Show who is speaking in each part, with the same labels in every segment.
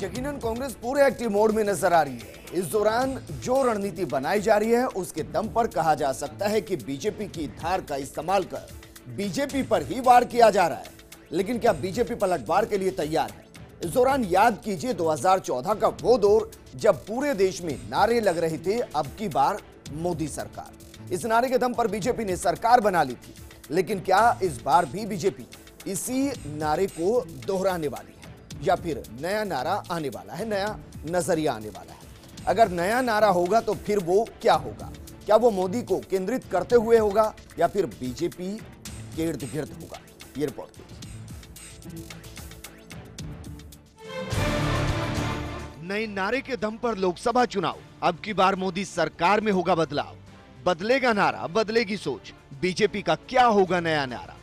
Speaker 1: यकीनन कांग्रेस पूरे active mode में नजर आ रही है। इस दौरान जो रणनीति बनाई जा रही है उसके दम पर कहा जा सकता है कि बीजेपी की धार का इस्तेमाल कर बीजेपी पर ही वार किया जा रहा है। लेकिन क्या बीजेपी पलटवार के लिए तैयार है? इस दौरान याद कीजिए 2014 का वो दौर जब पूरे देश में नारे लग रहे थे, अब की बार मोदी सरकार। इस नारे के दम पर बीजेपी ने सरकार बना ली थी। लेकिन क्या इस बार भी बीजेपी इसी नारे को दोहराने वाली है या फिर नया नारा आने वाला है, नया नजरिया आने वाला है? अगर नया नारा होगा तो फिर वो क्या होगा? क्या वो मोदी को केंद्रित करते हुए होगा या फिर बीजेपी के इर्द गिर्द होगा? ये रिपोर्ट
Speaker 2: नए नारे के दम पर लोकसभा चुनाव, अब की बार मोदी सरकार में होगा बदलाव। बदलेगा नारा, बदलेगी सोच। बीजेपी का क्या होगा नया नारा?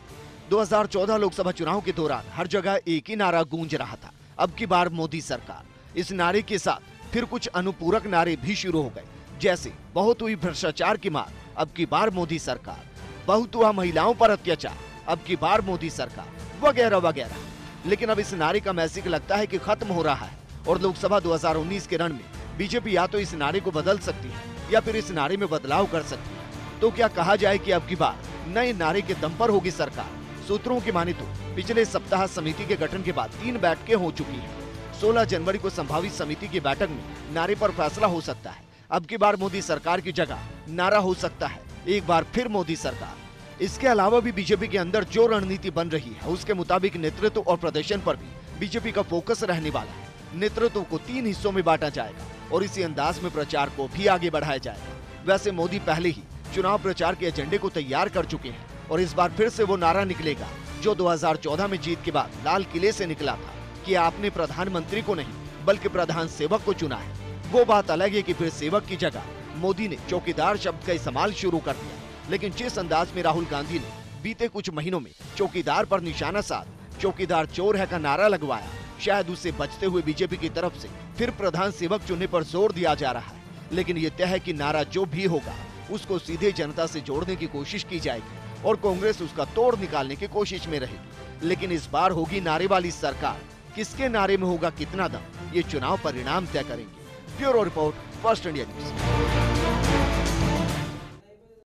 Speaker 2: 2014 लोकसभा चुनाव के दौरान हर जगह एक ही नारा गूंज रहा था, अब की बार मोदी सरकार। इस नारे के साथ फिर कुछ अनुपूरक नारे भी शुरू हो गए, जैसे बहुत हुई भ्रष्टाचार की मार, अब की बार मोदी सरकार। बहुत हुआ महिलाओं पर अत्याचार, अब की बार मोदी सरकार, वगैरह वगैरह। लेकिन अब इस नारे का मैजिक लगता है कि खत्म हो रहा है और लोकसभा 2019 के रण में बीजेपी या तो इस नारे को बदल सकती है या फिर इस नारे में बदलाव कर सकती है। तो क्या कहा जाए कि अब की बार नए नारे के दम पर होगी सरकार? सूत्रों की माने तो पिछले सप्ताह समिति के गठन के बाद 3 बैठकें हो चुकी हैं। 16 जनवरी को संभावित समिति की बैठक में नारे पर फैसला हो सकता है। अब की बार मोदी सरकार की जगह नारा हो सकता है एक बार फिर मोदी सरकार। इसके अलावा भी बीजेपी के अंदर जो रणनीति बन रही है उसके मुताबिक नेतृत्व और प्रदर्शन पर भी बीजेपी का फोकस रहने वाला है। नेतृत्व को 3 हिस्सों में बांटा जाएगा और इसी अंदाज में प्रचार को भी आगे बढ़ाया जाएगा। वैसे मोदी पहले ही चुनाव प्रचार के एजेंडे को तैयार कर चुके हैं और इस बार फिर से वो नारा निकलेगा जो 2014 में जीत के बाद लाल किले से निकला था कि आपने प्रधानमंत्री को नहीं बल्कि प्रधान सेवक को चुना है। वो बात अलग है कि फिर सेवक की जगह मोदी ने चौकीदार शब्द का इस्तेमाल शुरू कर दिया। लेकिन जिस अंदाज में राहुल गांधी ने बीते कुछ महीनों में चौकीदार पर निशाना साध चौकीदार चोर है का नारा लगवाया, शायद उससे बचते हुए बीजेपी की तरफ से फिर प्रधान सेवक चुनने पर जोर दिया जा रहा है। लेकिन ये तय है कि नारा जो भी होगा उसको सीधे जनता से जोड़ने की कोशिश की जाएगी और कांग्रेस उसका तोड़ निकालने की कोशिश में रहेगी। लेकिन इस बार होगी नारे वाली सरकार। किसके नारे में होगा कितना दम, ये चुनाव परिणाम तय करेंगे। Bureau report, first India news.